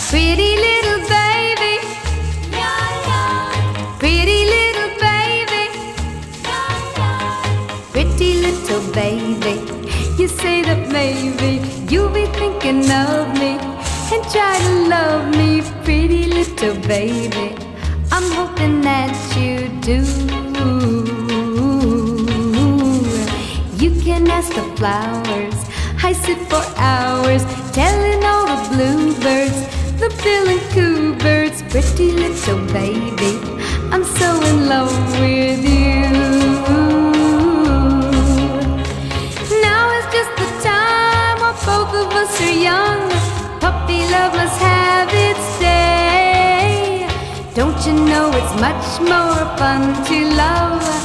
Pretty little baby, pretty little baby, pretty little baby. You say that maybe you'll be thinking of me and try to love me, pretty little baby. I'm hoping that you do. You can ask the flowers, I sit for hours telling all the bluebirds, the bill and coo birds, pretty little baby, I'm so in love with you. Now is just the time while both of us are young. Puppy love must have its day. Don't you know it's much more fun to love